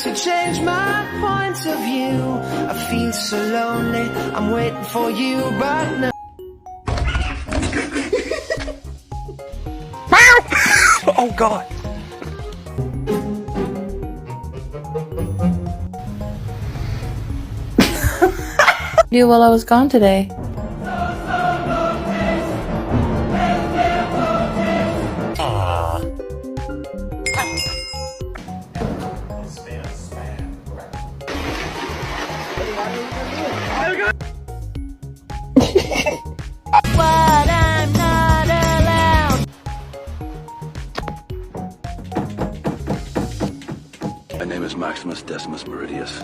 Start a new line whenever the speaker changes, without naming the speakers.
to change my point of view. I feel so lonely, I'm waiting for you, but no.
Oh God.
Do while I was gone today.
What I'm not allowed.
My name is Maximus Decimus Meridius.